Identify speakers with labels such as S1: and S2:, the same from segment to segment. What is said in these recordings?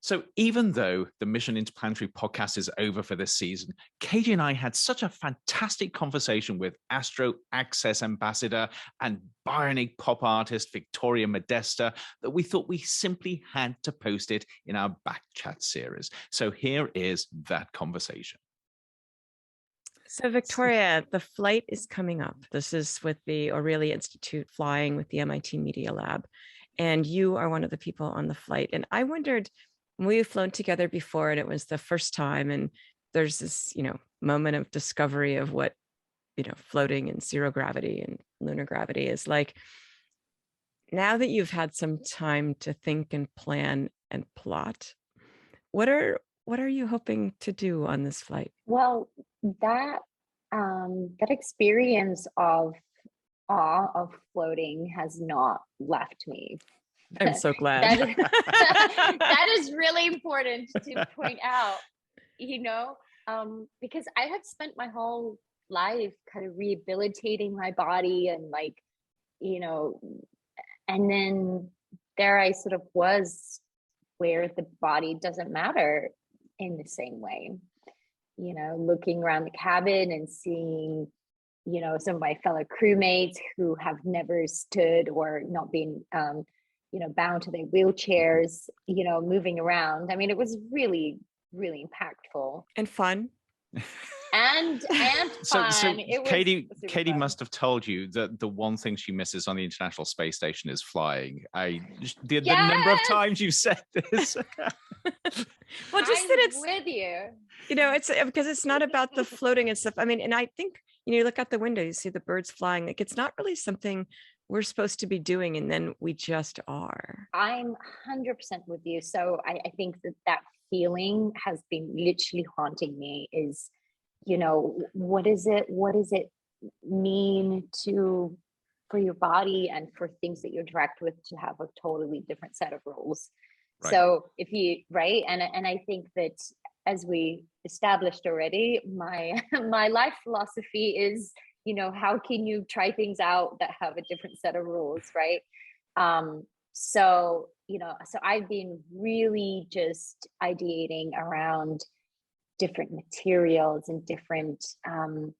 S1: So even though the Mission Interplanetary podcast is over for this season, Cady and I had such a fantastic conversation with AstroAccess Ambassador and bionic pop artist Viktoria Modesta that we thought we simply had to post it in our Backchat series. So here is that conversation.
S2: So Victoria, the flight is coming up. This is with the Aurelia Institute flying with the MIT Media Lab. And you are one of the people on the flight. And I wondered, we've flown together before and it was the first time. And there's this, moment of discovery of what, floating in zero gravity and lunar gravity is like. Now that you've had some time to think and plan and plot, what are you hoping to do on this flight?
S3: Well, that experience of awe of floating has not left me.
S2: I'm so glad.
S3: That is really important to point out, because I had spent my whole life kind of rehabilitating my body and and then there I sort of was where the body doesn't matter in the same way, looking around the cabin and seeing, some of my fellow crewmates who have never stood or not been, bound to their wheelchairs, moving around. I mean, it was really, really impactful.
S2: And fun.
S3: And fun.
S1: So Cady
S3: fun.
S1: must have told you that the one thing she misses on the International Space Station is flying. The number of times you've said this.
S2: Well, just that it's
S3: with you.
S2: It's because it's not about the floating and stuff. I mean, and I think you look out the window, you see the birds flying. Like it's not really something we're supposed to be doing, and then we just are.
S3: I'm 100% with you. So I think that feeling has been literally haunting me. Is what is it mean for your body and for things that you interact with to have a totally different set of rules. Right. So if you and I think that as we established already, my life philosophy is how can you try things out that have a different set of rules, right? So I've been really just ideating around different materials and different, I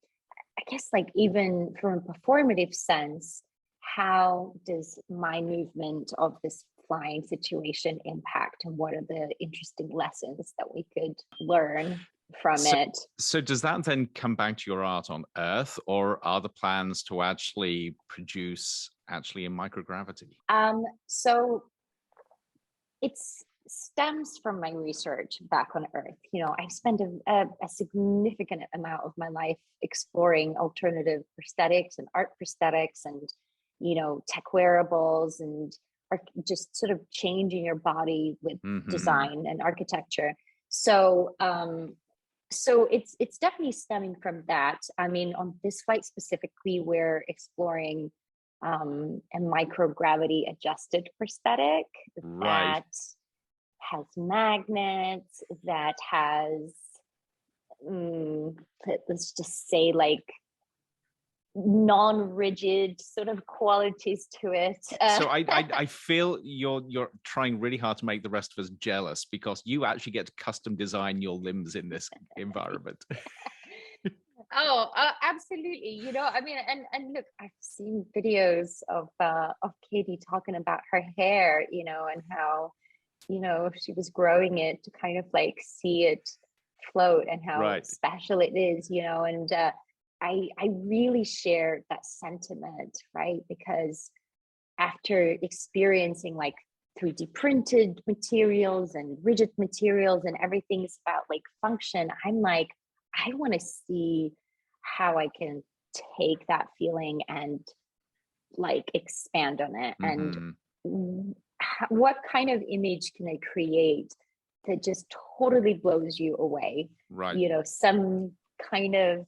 S3: guess even from a performative sense, how does my movement of this flying situation impact, and what are the interesting lessons that we could learn from it?
S1: So does that then come back to your art on Earth, or are the plans to actually produce in microgravity?
S3: So it stems from my research back on Earth. I spent a significant amount of my life exploring alternative prosthetics and art prosthetics and tech wearables and just sort of changing your body with design and architecture. So it's definitely stemming from that. I mean, on this flight specifically, we're exploring a microgravity adjusted prosthetic that has magnets, that has let's just say non-rigid sort of qualities to it.
S1: So I feel you're trying really hard to make the rest of us jealous, because you actually get to custom design your limbs in this environment.
S3: Oh, absolutely. I mean, and look, I've seen videos of Cady talking about her hair, and how, she was growing it to kind of see it float and how special it is, and I really share that sentiment, right? Because after experiencing 3D printed materials and rigid materials and everything's about function, I'm I want to see how I can take that feeling and expand on it. And what kind of image can I create that just totally blows you away? Right. Some kind of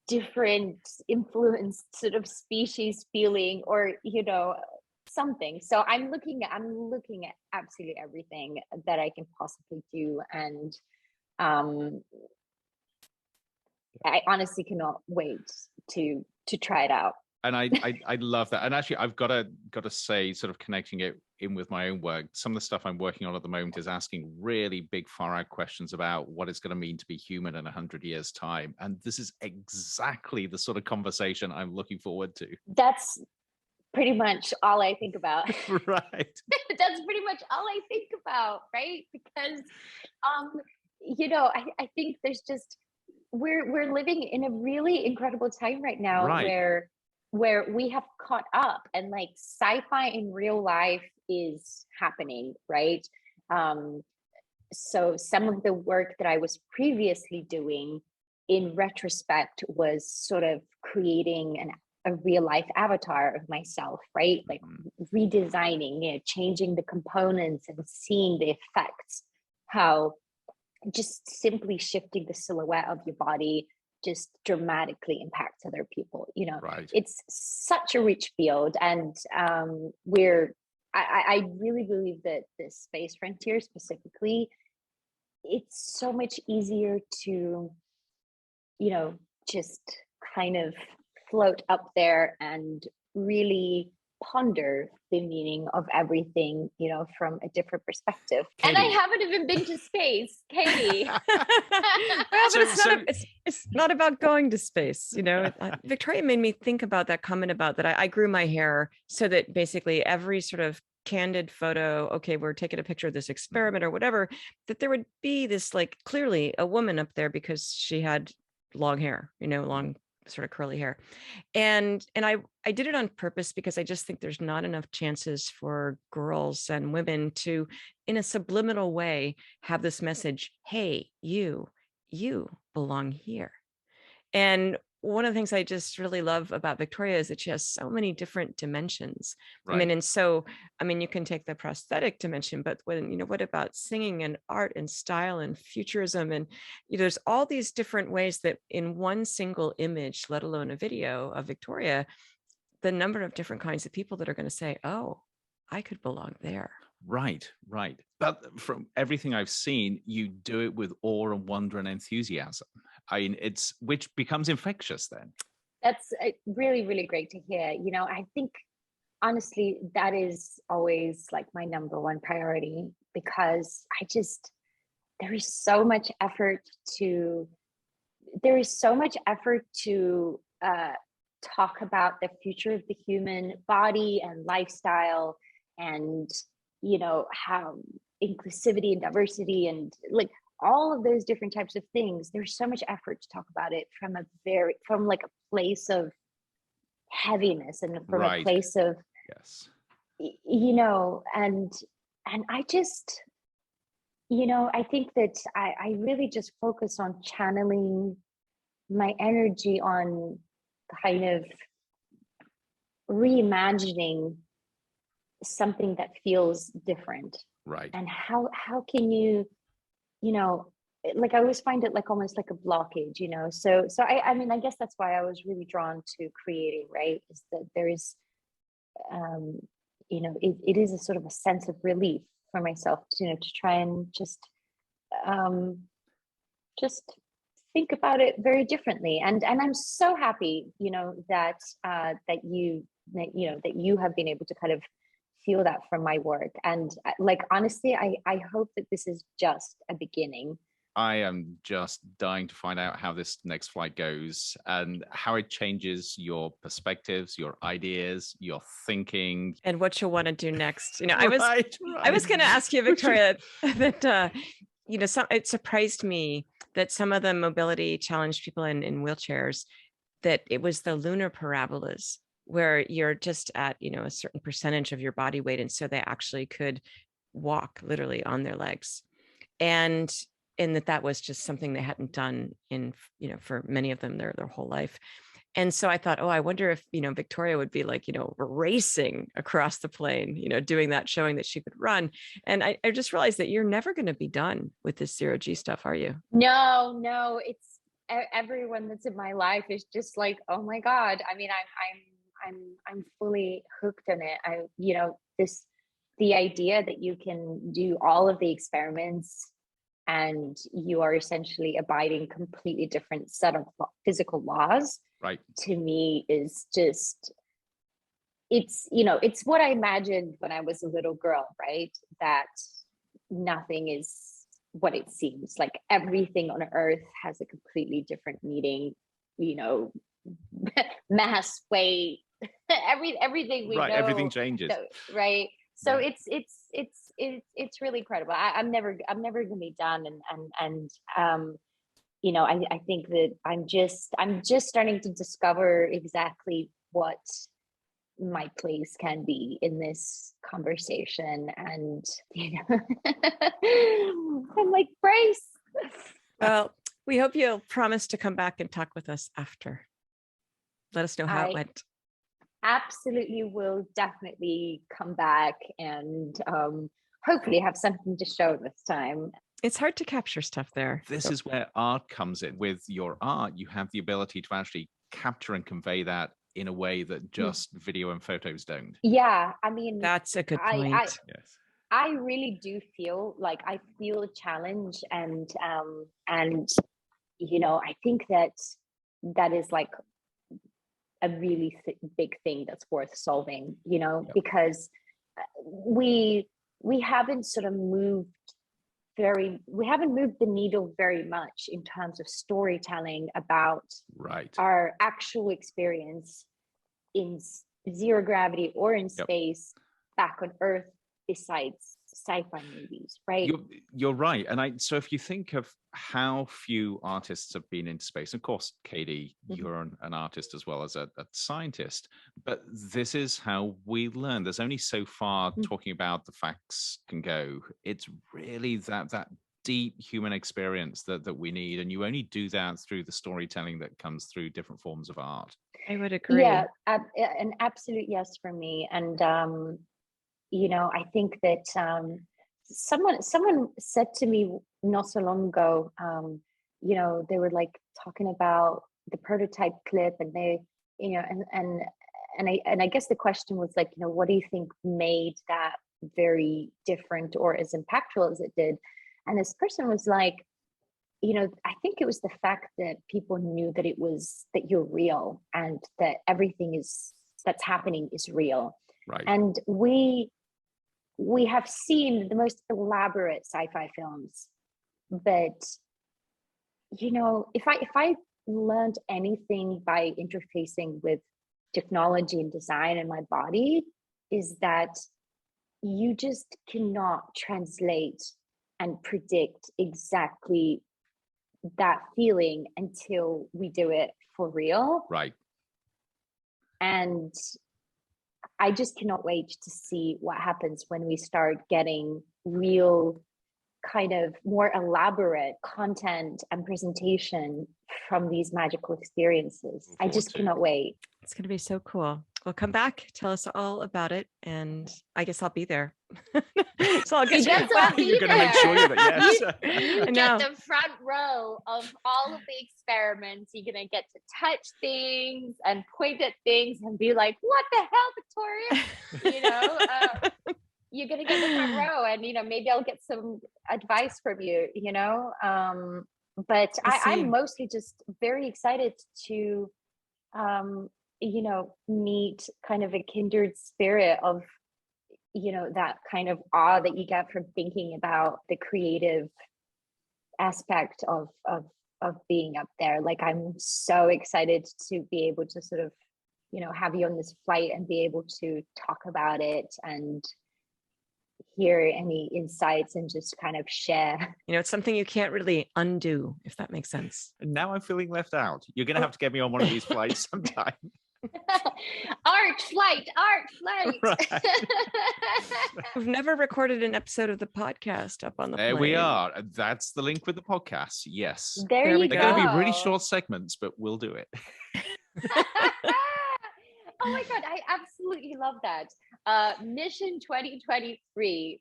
S3: different influenced sort of species feeling, or something. So I'm looking at absolutely everything that I can possibly do, and I honestly cannot wait to try it out.
S1: And I love that. And actually, I've got to say, sort of connecting it in with my own work. Some of the stuff I'm working on at the moment is asking really big, far-out questions about what it's going to mean to be human in 100 years' time. And this is exactly the sort of conversation I'm looking forward to.
S3: That's pretty much all I think about.
S1: Right.
S3: That's pretty much all I think about, right? Because, you know, I think there's just, we're living in a really incredible time right now,
S1: right,
S3: where we have caught up, and like sci-fi in real life is happening, right? So some of the work that I was previously doing in retrospect was sort of creating a real life avatar of myself, right? Like redesigning it, changing the components and seeing the effects, how just simply shifting the silhouette of your body just dramatically impacts other people. You know,
S1: right.
S3: it's such a rich field. And I really believe that the space frontier specifically, it's so much easier to, you know, just kind of float up there and really ponder the meaning of everything, you know, from a different perspective.
S1: Cady.
S3: And I haven't even been to space, Cady.
S2: Well, but it's not about going to space, you know. Victoria made me think about that comment about that I grew my hair so that basically every sort of candid photo, okay, we're taking a picture of this experiment or whatever, that there would be this like clearly a woman up there because she had long hair, you know, long sort of curly hair. And I did it on purpose because I just think there's not enough chances for girls and women to, in a subliminal way, have this message, hey, you belong here. And one of the things I just really love about Victoria is that she has so many different dimensions.
S1: Right.
S2: I mean, and so, I mean, you can take the prosthetic dimension, but when, you know, what about singing and art and style and futurism? And, you know, there's all these different ways that in one single image, let alone a video of Victoria, the number of different kinds of people that are going to say, oh, I could belong there.
S1: Right. But from everything I've seen, you do it with awe and wonder and enthusiasm. I mean, which becomes infectious then.
S3: That's really, really great to hear. You know, I think honestly, that is always like my number one priority, because there is so much effort to talk about the future of the human body and lifestyle, and, you know, how inclusivity and diversity and like all of those different types of things, there's so much effort to talk about it from like a place of heaviness and from a place of,
S1: yes,
S3: you know, and I just, you know, I think that I really just focus on channeling my energy on kind of reimagining something that feels different.
S1: Right.
S3: And how can you know, like I always find it like almost like a blockage, you know. So I mean, I guess that's why I was really drawn to creating, right? Is that there is you know, it is a sort of a sense of relief for myself, you know, to try and just think about it very differently. And I'm so happy, you know, that you have been able to kind of feel that from my work. And like, honestly, I hope that this is just a beginning.
S1: I am just dying to find out how this next flight goes and how it changes your perspectives, your ideas, your thinking,
S2: and what you'll want to do next. You know,
S1: I
S2: was going to ask you, Victoria, that you know, it surprised me that some of the mobility challenged people in wheelchairs, that it was the lunar parabolas where you're just at, you know, a certain percentage of your body weight, and so they actually could walk literally on their legs, and that was just something they hadn't done in, you know, for many of them their whole life. And so I thought, oh, I wonder if, you know, Victoria would be like, you know, racing across the plane, you know, doing that, showing that she could run. And I just realized that you're never going to be done with this zero G stuff, are you?
S3: No, it's everyone that's in my life is just like, oh my God. I mean, I'm fully hooked on it. You know, the idea that you can do all of the experiments and you are essentially abiding completely different set of physical laws,
S1: right,
S3: to me is just, it's, you know, it's what I imagined when I was a little girl, right? That nothing is what it seems. Like everything on earth has a completely different meaning, you know, mass, weight, everything we
S1: right,
S3: know.
S1: everything changes.
S3: Right. So
S1: Yeah.
S3: it's really incredible. I'm never gonna be done. And you know, I think that I'm just starting to discover exactly what my place can be in this conversation. And you know, I'm like, Brace.
S2: Well, we hope you'll promise to come back and talk with us after. Let us know how it went.
S3: Absolutely will definitely come back and hopefully have something to show this time.
S2: It's hard to capture stuff there.
S1: This is where art comes in. With your art, you have the ability to actually capture and convey that in a way that just video and photos don't.
S3: Yeah, I mean,
S2: that's a good point.
S1: Yes.
S3: I really do feel like I feel a challenge, and you know, I think that is like a really big thing that's worth solving, you know, because we haven't sort of moved the needle very much in terms of storytelling about our actual experience in zero gravity or in space back on Earth, besides sci-fi movies, right?
S1: You're right. And so if you think of how few artists have been into space, of course, Cady, you're an artist as well as a scientist, but this is how we learn. There's only so far talking about the facts can go. It's really that deep human experience that we need. And you only do that through the storytelling that comes through different forms of art.
S2: I would agree.
S3: Yeah, an absolute yes for me. And you know, I think that someone said to me not so long ago, you know, they were like talking about the prototype clip, and they, you know, and I guess the question was like, you know, what do you think made that very different or as impactful as it did? And this person was like, you know, I think it was the fact that people knew that you're real, and that everything that's happening is real.
S1: Right.
S3: And we have seen the most elaborate sci-fi films, but you know, if I learned anything by interfacing with technology and design in my body, is that you just cannot translate and predict exactly that feeling until we do it for real.
S1: Right.
S3: And I just cannot wait to see what happens when we start getting real, kind of more elaborate content and presentation from these magical experiences. I just cannot wait.
S2: It's going to be so cool. Well, come back, tell us all about it, and I guess I'll be there. So I'll get
S1: you're going to make sure you're there. Yes.
S3: You get the front row of all of the experiments. You're going to get to touch things and point at things and be like, "What the hell, Victoria?" You know, you're going to get the front row, and you know, maybe I'll get some advice from you. You know, but I'm mostly just very excited to you know, meet kind of a kindred spirit of, you know, that kind of awe that you get from thinking about the creative aspect of being up there. Like, I'm so excited to be able to sort of, you know, have you on this flight and be able to talk about it and hear any insights and just kind of share.
S2: You know, it's something you can't really undo, if that makes sense.
S1: And now I'm feeling left out. You're going to have to get me on one of these flights sometime.
S3: Art flight.
S1: Right.
S2: We've never recorded an episode of the podcast up on the plane.
S1: There we are. That's the link with the podcast. Yes.
S3: There you go.
S1: They're going to be really short segments, but we'll do it.
S3: Oh my God, I absolutely love that. Mission 2023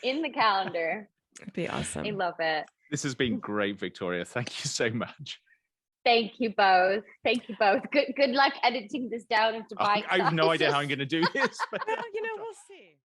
S3: in the calendar.
S2: It'd be awesome.
S3: I love it.
S1: This has been great, Victoria. Thank you so much.
S3: Thank you both. Good luck editing this down into bite.
S1: I have no idea how I'm going to do this. But
S2: Well, you know, we'll see.